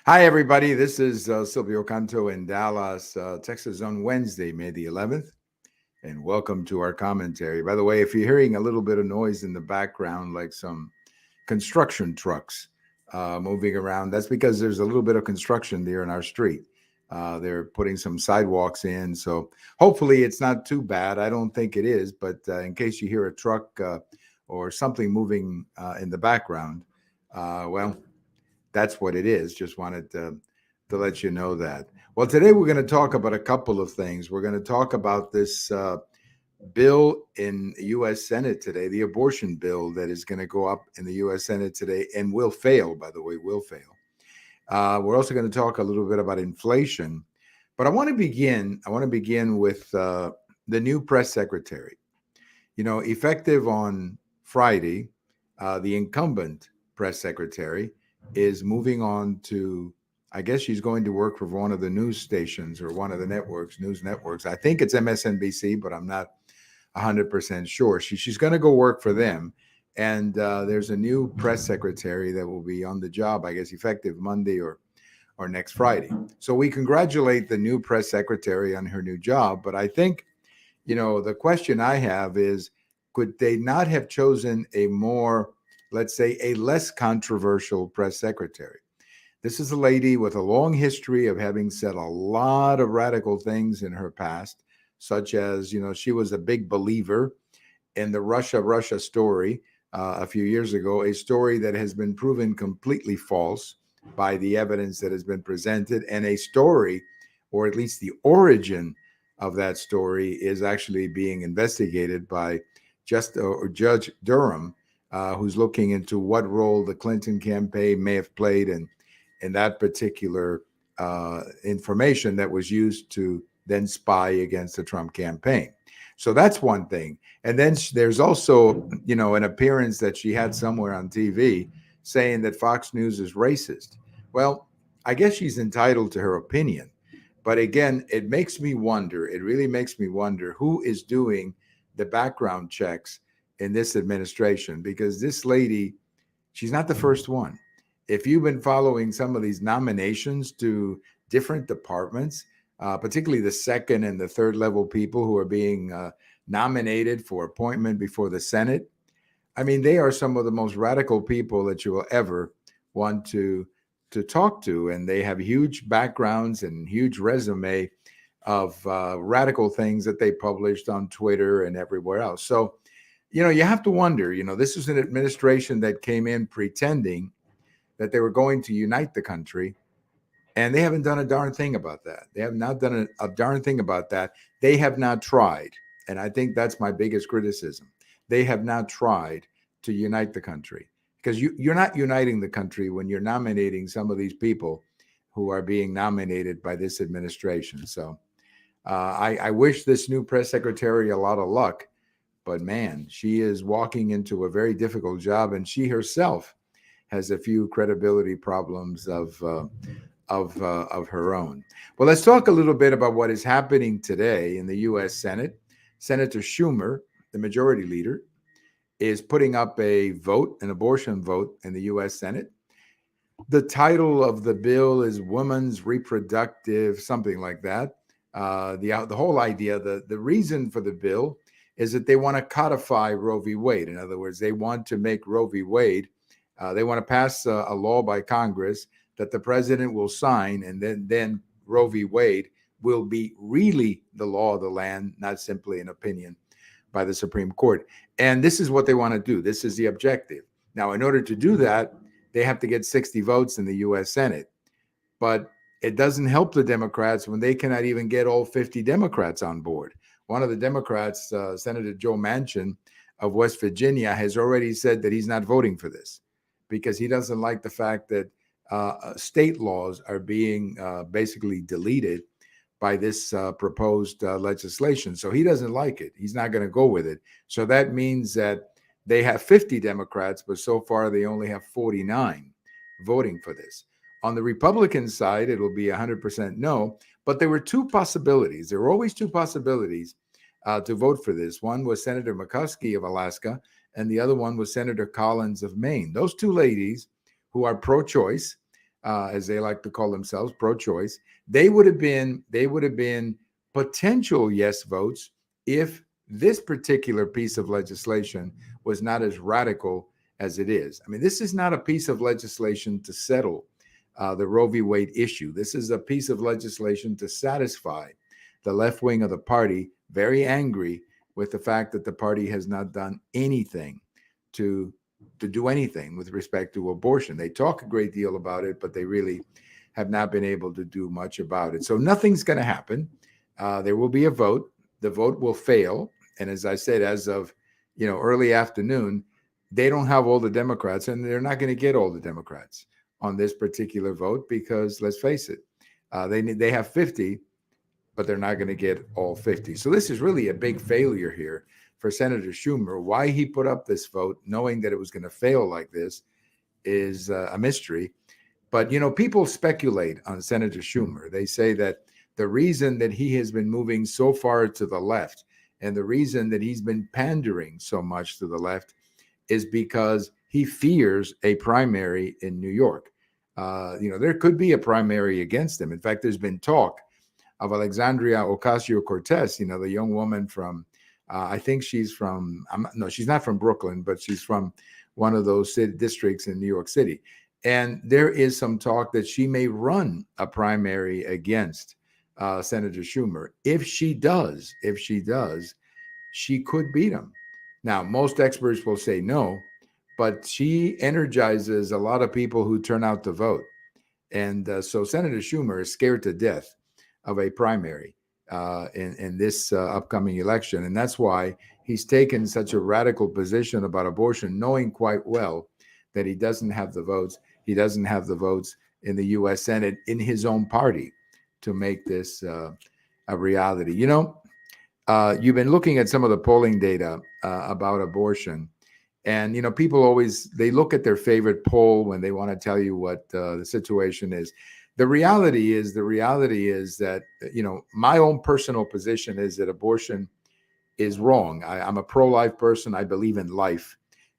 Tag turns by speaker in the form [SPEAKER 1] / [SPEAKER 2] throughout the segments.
[SPEAKER 1] Hi, everybody. This is Silvio Canto in Dallas, Texas on Wednesday, May the 11th. And welcome to our commentary. By the way, if you're hearing a little bit of noise in the background, like some construction trucks moving around, that's because there's a little bit of construction there in our street. They're putting some sidewalks in. So hopefully it's not too bad. I don't think it is. But in case you hear a truck or something moving in the background, well, that's what it is. Just wanted to let you know that. Well, today we're going to talk about a couple of things. We're going to talk about this bill in U.S. Senate today, the abortion bill that is going to go up in the U.S. Senate today and will fail, by the way, will fail. We're also going to talk a little bit about inflation. But I want to begin. I want to begin with the new press secretary. Effective on Friday, the incumbent press secretary is moving on to, I guess she's going to work for one of the news stations or one of the news networks. I think it's MSNBC, but I'm not 100% sure. She's going to go work for them. And there's a new press secretary that will be on the job, I guess, effective Monday or next Friday. So we congratulate the new press secretary on her new job. But I think, the question I have is, could they not have chosen a more, let's say, a less controversial press secretary? This is a lady with a long history of having said a lot of radical things in her past, such as, she was a big believer in the Russia story a few years ago, a story that has been proven completely false by the evidence that has been presented, and a story, or at least the origin of that story, is actually being investigated by Judge Durham, who's looking into what role the Clinton campaign may have played in that particular information that was used to then spy against the Trump campaign. So that's one thing. And then there's also, an appearance that she had somewhere on TV saying that Fox News is racist. Well, I guess she's entitled to her opinion. But again, it makes me wonder, it really makes me wonder who is doing the background checks in this administration, because this lady, she's not the first one. If you've been following some of these nominations to different departments, particularly the second and the third level people who are being nominated for appointment before the Senate, I mean, they are some of the most radical people that you will ever want to talk to, and they have huge backgrounds and huge resume of radical things that they published on Twitter and everywhere else. So, you have to wonder. This is an administration that came in pretending that they were going to unite the country, and they haven't done a darn thing about that. They have not done a darn thing about that. They have not tried. And I think that's my biggest criticism. They have not tried to unite the country, because you're not uniting the country when you're nominating some of these people who are being nominated by this administration. So I wish this new press secretary a lot of luck. But man, she is walking into a very difficult job, and she herself has a few credibility problems of her own. Well, let's talk a little bit about what is happening today in the U.S. Senate. Senator Schumer, the majority leader, is putting up a vote, an abortion vote in the U.S. Senate. The title of the bill is Women's Reproductive, something like that. The whole idea, the reason for the bill is that they want to codify Roe v. Wade. In other words, they want to make Roe v. Wade. They want to pass a law by Congress that the president will sign, and then Roe v. Wade will be really the law of the land, not simply an opinion by the Supreme Court. And this is what they want to do. This is the objective. Now, in order to do that, they have to get 60 votes in the U.S. Senate. But it doesn't help the Democrats when they cannot even get all 50 Democrats on board. One of the Democrats, Senator Joe Manchin of West Virginia, has already said that he's not voting for this because he doesn't like the fact that state laws are being basically deleted by this proposed legislation. So he doesn't like it. He's not going to go with it. So that means that they have 50 Democrats, but so far they only have 49 voting for this. On the Republican side, it'll be 100% no. But there were two possibilities. There were always two possibilities to vote for this. One was Senator McCuskey of Alaska, and the other one was Senator Collins of Maine. Those two ladies who are pro-choice, as they like to call themselves, pro-choice, they would have been potential yes votes if this particular piece of legislation was not as radical as it is. I mean, this is not a piece of legislation to settle the Roe v. Wade issue. This is a piece of legislation to satisfy the left wing of the party, very angry with the fact that the party has not done anything to do anything with respect to abortion. They talk a great deal about it, but they really have not been able to do much about it. So nothing's going to happen. There will be a vote. The vote will fail. And as I said, as of early afternoon, they don't have all the Democrats, and they're not going to get all the Democrats on this particular vote because, let's face it, they have 50, but they're not going to get all 50. So this is really a big failure here for Senator Schumer. Why he put up this vote, knowing that it was going to fail like this, is a mystery. But, people speculate on Senator Schumer. They say that the reason that he has been moving so far to the left and the reason that he's been pandering so much to the left is because he fears a primary in New York. There could be a primary against him. In fact, there's been talk of Alexandria Ocasio-Cortez, the young woman from, I think she's from, no, she's not from Brooklyn, but she's from one of those districts in New York City. And there is some talk that she may run a primary against Senator Schumer. If she does, she could beat him. Now, most experts will say no, but she energizes a lot of people who turn out to vote. And so Senator Schumer is scared to death of a primary in this upcoming election. And that's why he's taken such a radical position about abortion, knowing quite well that he doesn't have the votes. He doesn't have the votes in the U.S. Senate in his own party to make this a reality. You've been looking at some of the polling data about abortion. And, people they look at their favorite poll when they want to tell you what the situation is. The reality is that, my own personal position is that abortion is wrong. I'm a pro-life person. I believe in life,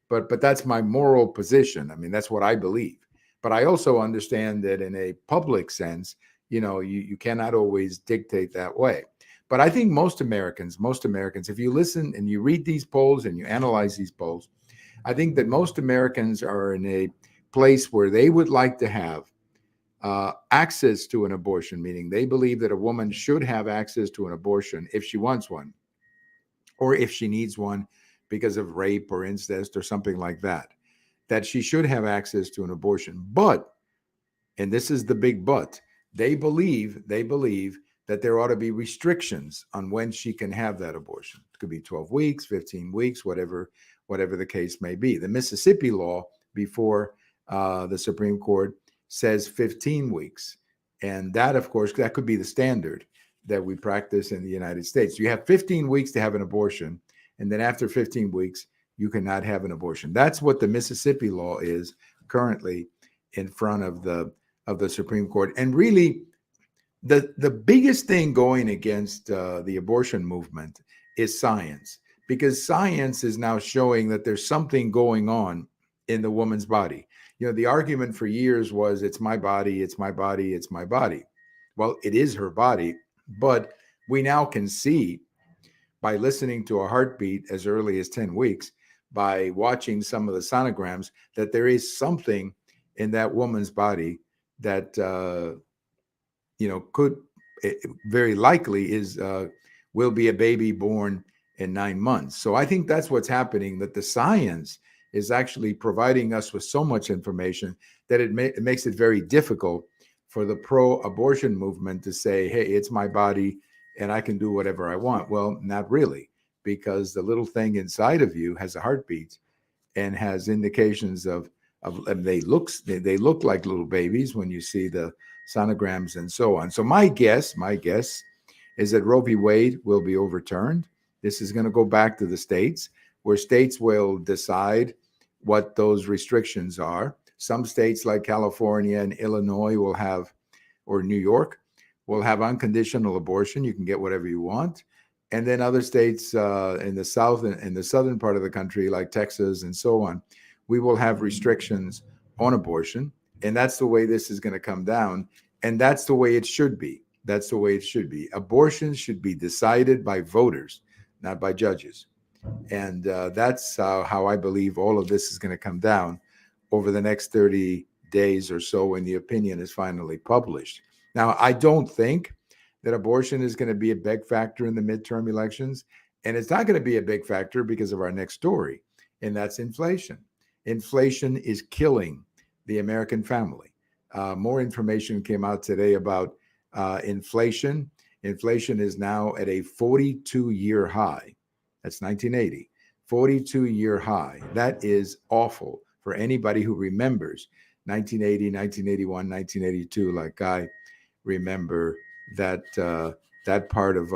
[SPEAKER 1] but that's my moral position. I mean, that's what I believe. But I also understand that in a public sense, you cannot always dictate that way. But I think most Americans, if you listen and you read these polls and you analyze these polls, I think that most Americans are in a place where they would like to have access to an abortion, meaning they believe that a woman should have access to an abortion if she wants one, or if she needs one because of rape or incest or something like that, that she should have access to an abortion. But, and this is the big but, they believe that there ought to be restrictions on when she can have that abortion. It could be 12 weeks, 15 weeks, whatever the case may be. The Mississippi law before the Supreme Court says 15 weeks. And that, of course, that could be the standard that we practice in the United States. You have 15 weeks to have an abortion, and then after 15 weeks, you cannot have an abortion. That's what the Mississippi law is currently in front of the Supreme Court. And really, the biggest thing going against the abortion movement is science, because science is now showing that there's something going on in the woman's body. The argument for years was, it's my body, it's my body, it's my body. Well, it is her body, but we now can see by listening to a heartbeat as early as 10 weeks, by watching some of the sonograms, that there is something in that woman's body that could very likely will be a baby born in 9 months. So I think that's what's happening, that the science is actually providing us with so much information that it makes it very difficult for the pro-abortion movement to say, hey, it's my body and I can do whatever I want. Well, not really, because the little thing inside of you has a heartbeat and has indications of they look like little babies when you see the sonograms and so on. So my guess is that Roe v. Wade will be overturned. This is going to go back to the states, where states will decide what those restrictions are. Some states like California and Illinois will have, or New York, will have unconditional abortion. You can get whatever you want. And then other states in the south and in the southern part of the country, like Texas and so on, we will have restrictions on abortion. And that's the way this is going to come down. And that's the way it should be. That's the way it should be. Abortions should be decided by voters, not by judges. And that's how I believe all of this is going to come down over the next 30 days or so when the opinion is finally published. Now, I don't think that abortion is going to be a big factor in the midterm elections. And it's not going to be a big factor because of our next story, and that's inflation. Inflation is killing the American family. More information came out today about inflation. Inflation is now at a 42-year high. That's 1980, 42-year high. That is awful for anybody who remembers 1980, 1981, 1982, like I remember that that part of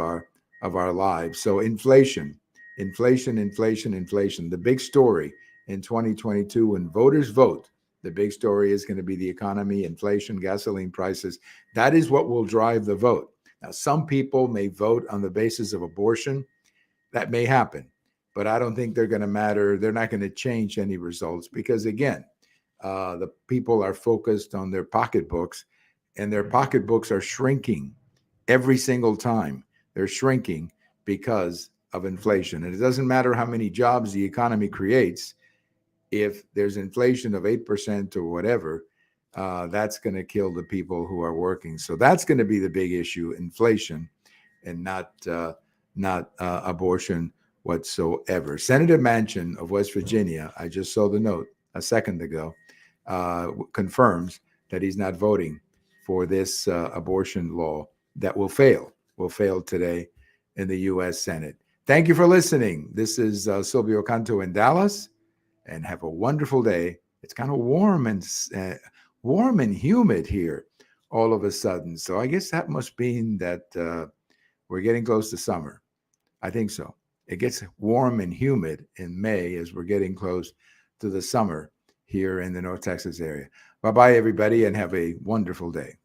[SPEAKER 1] our lives. So inflation, inflation, inflation, inflation. The big story in 2022 when voters vote, the big story is going to be the economy, inflation, gasoline prices. That is what will drive the vote. Now, some people may vote on the basis of abortion. That may happen, but I don't think they're going to matter. They're not going to change any results because, again, the people are focused on their pocketbooks, and their pocketbooks are shrinking every single time. They're shrinking because of inflation. And it doesn't matter how many jobs the economy creates. If there's inflation of 8% or whatever, that's going to kill the people who are working. So that's going to be the big issue, inflation, and not abortion whatsoever. Senator Manchin of West Virginia, I just saw the note a second ago, confirms that he's not voting for this abortion law that will fail today in the U.S. Senate. Thank you for listening. This is Silvio Canto in Dallas, and have a wonderful day. It's kind of warm and humid here all of a sudden. So I guess that must mean that we're getting close to summer. I think so. It gets warm and humid in May as we're getting close to the summer here in the North Texas area. Bye-bye, everybody, and have a wonderful day.